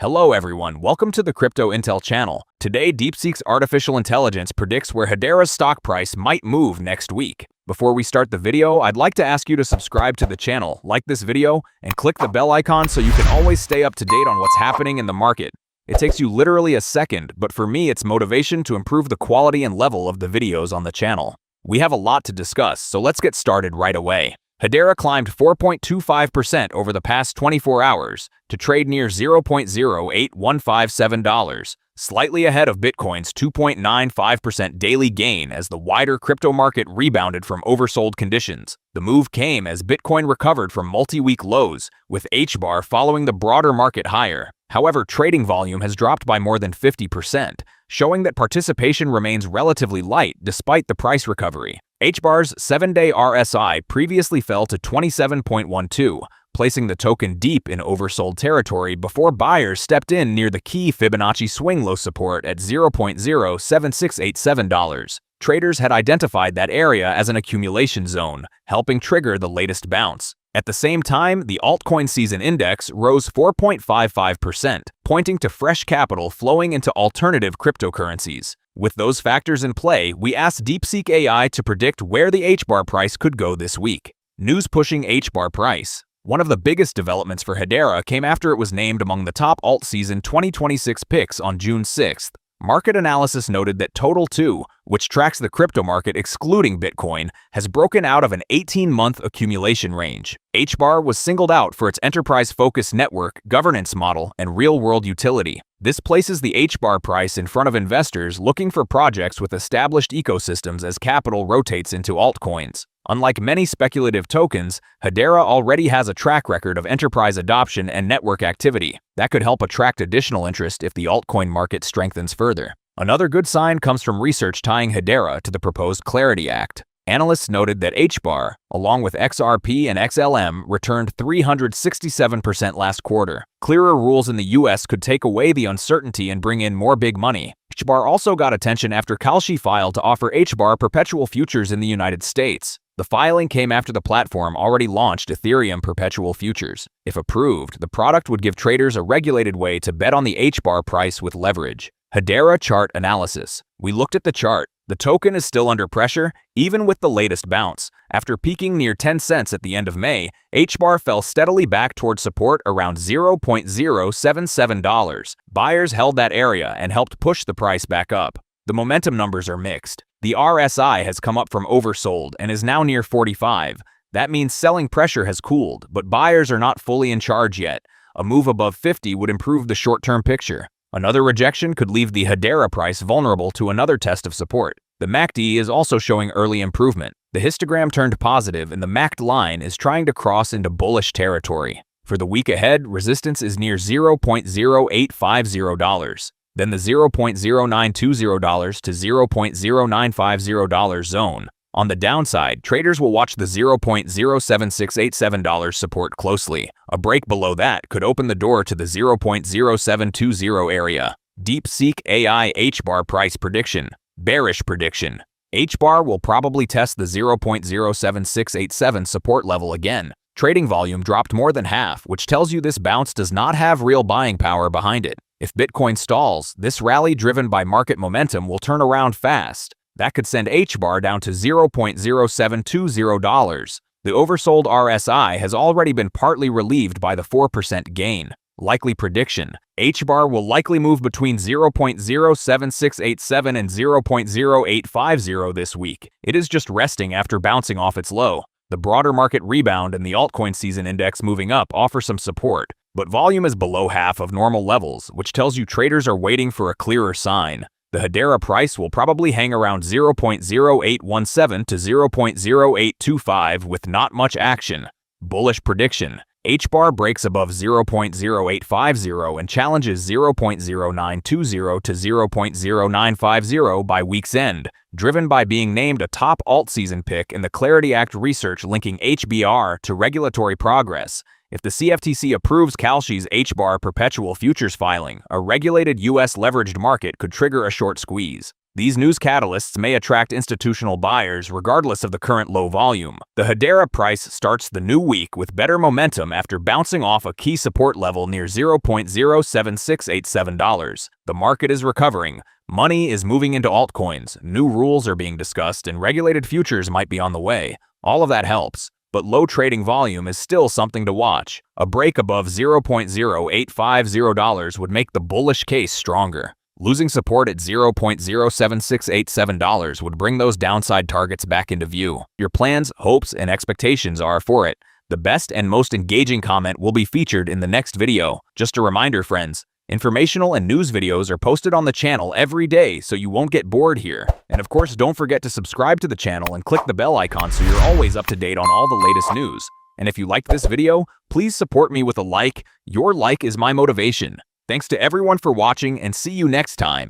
Hello everyone, welcome to the Crypto Intel channel. Today, DeepSeek's artificial intelligence predicts where Hedera's stock price might move next week. Before we start the video, I'd like to ask you to subscribe to the channel, like this video, and click the bell icon so you can always stay up to date on what's happening in the market. It takes you literally a second, but for me it's motivation to improve the quality and level of the videos on the channel. We have a lot to discuss, so let's get started right away. Hedera climbed 4.25% over the past 24 hours to trade near $0.08157, slightly ahead of Bitcoin's 2.95% daily gain as the wider crypto market rebounded from oversold conditions. The move came as Bitcoin recovered from multi-week lows, with Hbar following the broader market higher. However, trading volume has dropped by more than 50%, showing that participation remains relatively light despite the price recovery. Hbar's 7-day RSI previously fell to 27.12, placing the token deep in oversold territory before buyers stepped in near the key Fibonacci swing low support at $0.07687. Traders had identified that area as an accumulation zone, helping trigger the latest bounce. At the same time, the altcoin season index rose 4.55%, pointing to fresh capital flowing into alternative cryptocurrencies. With those factors in play, we asked DeepSeek AI to predict where the Hbar price could go this week. News pushing Hbar price. One of the biggest developments for Hedera came after it was named among the top alt season 2026 picks on June 6th. Market analysis noted that Total 2, which tracks the crypto market excluding Bitcoin, has broken out of an 18-month accumulation range. Hbar was singled out for its enterprise-focused network, governance model, and real-world utility. This places the Hbar price in front of investors looking for projects with established ecosystems as capital rotates into altcoins. Unlike many speculative tokens, Hedera already has a track record of enterprise adoption and network activity. That could help attract additional interest if the altcoin market strengthens further. Another good sign comes from research tying Hedera to the proposed Clarity Act. Analysts noted that Hbar, along with XRP and XLM, returned 367% last quarter. Clearer rules in the US could take away the uncertainty and bring in more big money. Hbar also got attention after Kalshi filed to offer Hbar perpetual futures in the United States. The filing came after the platform already launched Ethereum perpetual futures. If approved, the product would give traders a regulated way to bet on the Hbar price with leverage. Hedera chart analysis. We looked at the chart. The token is still under pressure, even with the latest bounce. After peaking near 10 cents at the end of May, Hbar fell steadily back toward support around $0.077. Buyers held that area and helped push the price back up. The momentum numbers are mixed. The RSI has come up from oversold and is now near 45. That means selling pressure has cooled, but buyers are not fully in charge yet. A move above 50 would improve the short-term picture. Another rejection could leave the Hedera price vulnerable to another test of support. The MACD is also showing early improvement. The histogram turned positive and the MACD line is trying to cross into bullish territory. For the week ahead, resistance is near $0.0850. Then the $0.0920 to $0.0950 zone. On the downside, traders will watch the $0.07687 support closely. A break below that could open the door to the $0.0720 area. DeepSeek AI Hbar price prediction. Bearish prediction. Hbar will probably test the $0.07687 support level again. Trading volume dropped more than half, which tells you this bounce does not have real buying power behind it. If Bitcoin stalls, this rally driven by market momentum will turn around fast. That could send Hbar down to $0.0720. The oversold RSI has already been partly relieved by the 4% gain. Likely prediction. Hbar will likely move between $0.07687 and $0.0850 this week. It is just resting after bouncing off its low. The broader market rebound and the altcoin season index moving up offer some support, but volume is below half of normal levels, which tells you traders are waiting for a clearer sign. The Hedera price will probably hang around $0.0817 to $0.0825 with not much action. Bullish prediction. Hbar breaks above $0.0850 and challenges $0.0920 to $0.0950 by week's end, driven by being named a top alt-season pick in the Clarity Act research linking Hbar to regulatory progress. If the CFTC approves Kalshi's Hbar perpetual futures filing, a regulated U.S. leveraged market could trigger a short squeeze. These news catalysts may attract institutional buyers regardless of the current low volume. The Hedera price starts the new week with better momentum after bouncing off a key support level near $0.07687. The market is recovering. Money is moving into altcoins, new rules are being discussed, and regulated futures might be on the way. All of that helps. But low trading volume is still something to watch. A break above $0.0850 would make the bullish case stronger. Losing support at $0.07687 would bring those downside targets back into view. Your plans, hopes, and expectations are for it. The best and most engaging comment will be featured in the next video. Just a reminder, friends, informational and news videos are posted on the channel every day, so you won't get bored here. And of course, don't forget to subscribe to the channel and click the bell icon so you're always up to date on all the latest news. And if you liked this video, please support me with a like. Your like is my motivation. Thanks to everyone for watching, and see you next time.